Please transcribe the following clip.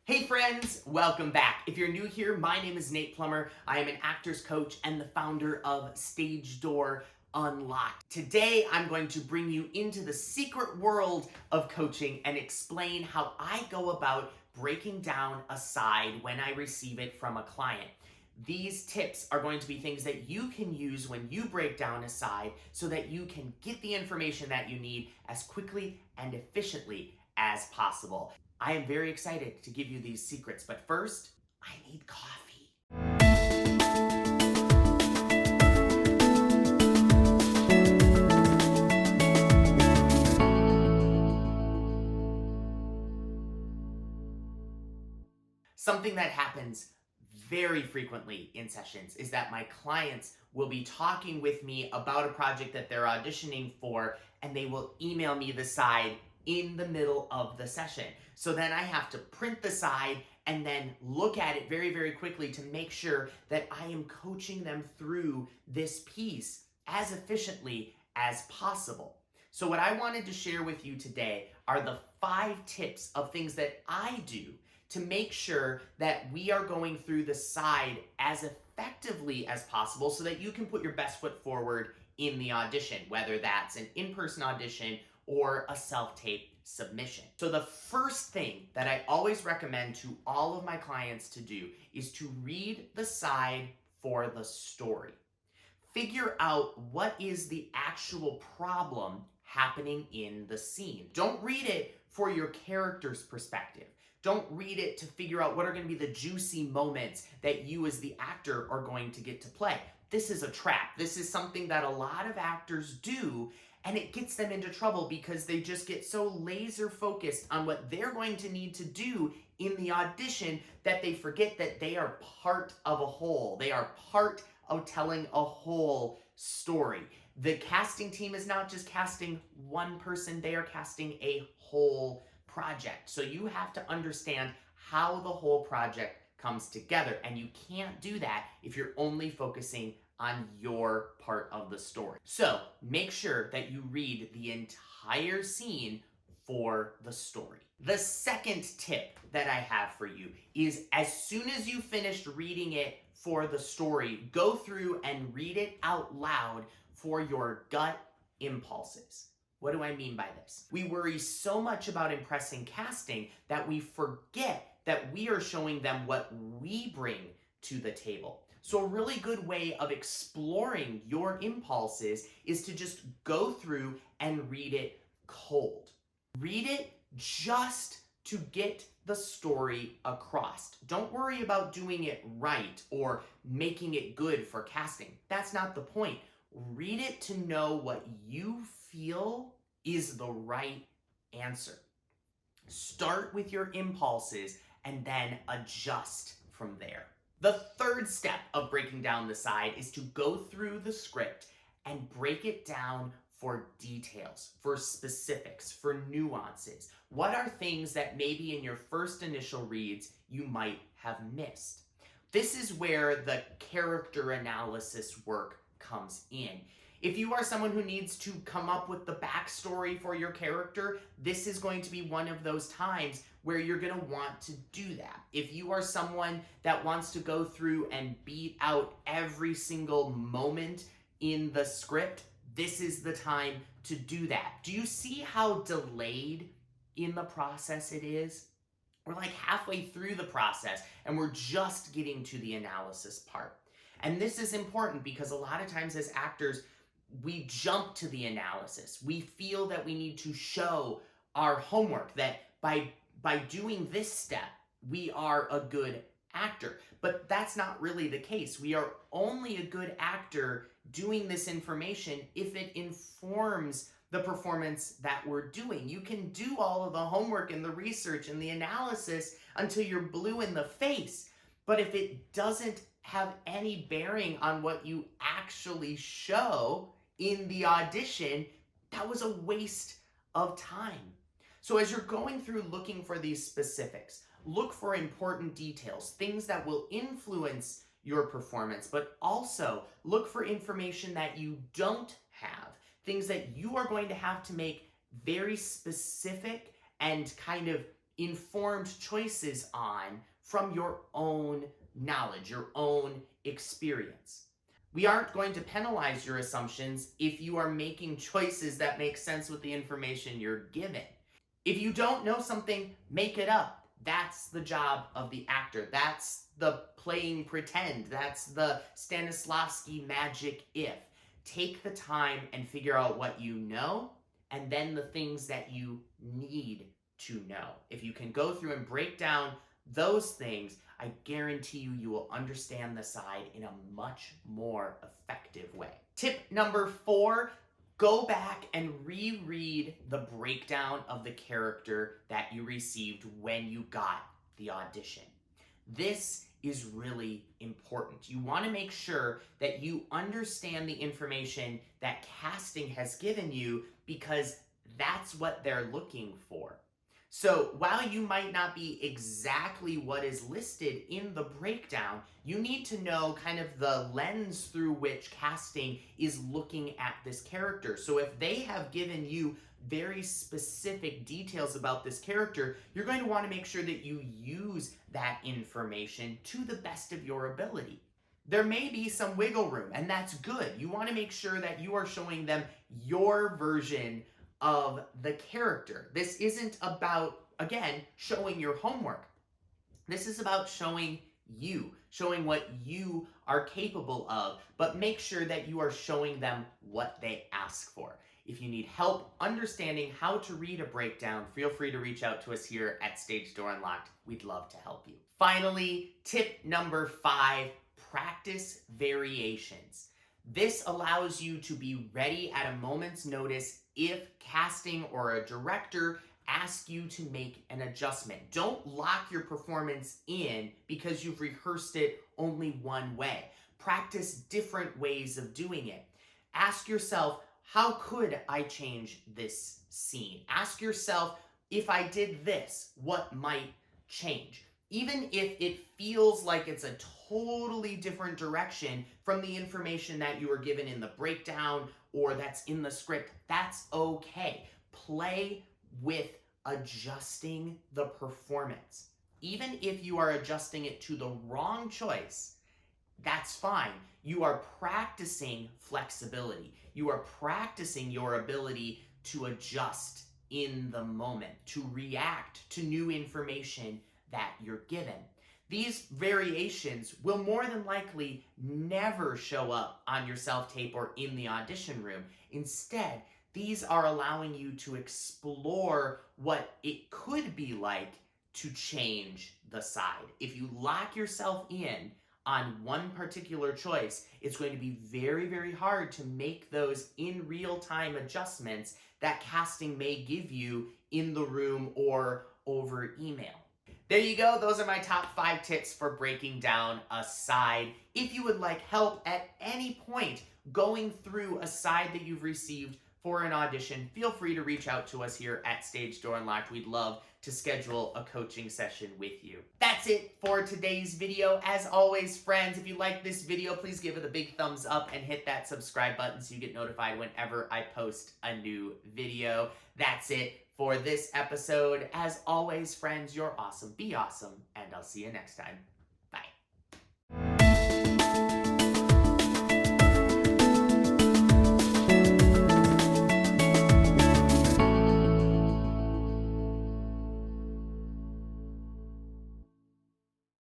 Hey friends, welcome back. If you're new here, my name is Nate Plummer. I am an actor's coach and the founder of Stage Door Unlocked. Today, I'm going to bring you into the secret world of coaching and explain how I go about breaking down a side when I receive it from a client. These tips are going to be things that you can use when you break down a side so that you can get the information that you need as quickly and efficiently as possible. I am very excited to give you these secrets, but first, I need coffee. Something that happens very frequently in sessions is that my clients will be talking with me about a project that they're auditioning for, and they will email me the side in the middle of the session. So then I have to print the side and then look at it very, very quickly to make sure that I am coaching them through this piece as efficiently as possible. So what I wanted to share with you today are the 5 tips of things that I do to make sure that we are going through the side as effectively as possible so that you can put your best foot forward in the audition, whether that's an in-person audition or a self-tape submission. So the first thing that I always recommend to all of my clients to do is to read the side for the story. Figure out what is the actual problem happening in the scene. Don't read it for your character's perspective. Don't read it to figure out what are going to be the juicy moments that you as the actor are going to get to play. This is a trap. This is something that a lot of actors do, and it gets them into trouble because they just get so laser focused on what they're going to need to do in the audition that they forget that they are part of a whole. They are part of telling a whole story. The casting team is not just casting one person, they are casting a whole project. So you have to understand how the whole project comes together, and you can't do that if you're only focusing on your part of the story. So make sure that you read the entire scene for the story. The second tip that I have for you is as soon as you finished reading it for the story, go through and read it out loud for your gut impulses. What do I mean by this? We worry so much about impressing casting that we forget that we are showing them what we bring to the table. So a really good way of exploring your impulses is to just go through and read it cold. Read it just to get the story across. Don't worry about doing it right or making it good for casting. That's not the point. Read it to know what you feel is the right answer. Start with your impulses and then adjust from there. The third step of breaking down the side is to go through the script and break it down for details, for specifics, for nuances. What are things that maybe in your first initial reads you might have missed? This is where the character analysis work comes in. If you are someone who needs to come up with the backstory for your character, this is going to be one of those times where you're going to want to do that. If you are someone that wants to go through and beat out every single moment in the script, this is the time to do that. Do you see how delayed in the process it is? We're like halfway through the process and we're just getting to the analysis part. And this is important because a lot of times as actors, we jump to the analysis. We feel that we need to show our homework, that by doing this step, we are a good actor. But that's not really the case. We are only a good actor doing this information if it informs the performance that we're doing. You can do all of the homework and the research and the analysis until you're blue in the face. But if it doesn't have any bearing on what you actually show in the audition, that was a waste of time. So as you're going through looking for these specifics, look for important details, things that will influence your performance, but also look for information that you don't have, things that you are going to have to make very specific and kind of informed choices on from your own knowledge, your own experience. We aren't going to penalize your assumptions if you are making choices that make sense with the information you're given. If you don't know something, make it up. That's the job of the actor. That's the playing pretend. That's the Stanislavski magic if. Take the time and figure out what you know, and then the things that you need to know. If you can go through and break down those things, I guarantee you, you will understand the side in a much more effective way. Tip number 4, go back and reread the breakdown of the character that you received when you got the audition. This is really important. You want to make sure that you understand the information that casting has given you, because that's what they're looking for. So while you might not be exactly what is listed in the breakdown, you need to know kind of the lens through which casting is looking at this character. So if they have given you very specific details about this character, you're going to want to make sure that you use that information to the best of your ability. There may be some wiggle room, and that's good. You want to make sure that you are showing them your version of the character. This isn't about, again, showing your homework. This is about showing you, showing what you are capable of, but make sure that you are showing them what they ask for. If you need help understanding how to read a breakdown, feel free to reach out to us here at Stage Door Unlocked. We'd love to help you. Finally, tip number 5, practice variations. This allows you to be ready at a moment's notice if casting or a director ask you to make an adjustment. Don't lock your performance in because you've rehearsed it only one way. Practice different ways of doing it. Ask yourself, how could I change this scene? Ask yourself, if I did this, what might change? Even if it feels like it's a totally different direction from the information that you were given in the breakdown or that's in the script, that's okay. Play with adjusting the performance. Even if you are adjusting it to the wrong choice, that's fine. You are practicing flexibility. You are practicing your ability to adjust in the moment, to react to new information that you're given. These variations will more than likely never show up on your self-tape or in the audition room. Instead, these are allowing you to explore what it could be like to change the side. If you lock yourself in on one particular choice, it's going to be very, very hard to make those in real-time adjustments that casting may give you in the room or over email. There you go. Those are my top 5 tips for breaking down a side. If you would like help at any point going through a side that you've received for an audition, feel free to reach out to us here at Stage Door Unlocked. We'd love to schedule a coaching session with you. That's it for today's video. As always, friends, if you like this video, please give it a big thumbs up and hit that subscribe button so you get notified whenever I post a new video. That's it for this episode. As always, friends, you're awesome. Be awesome, and I'll see you next time.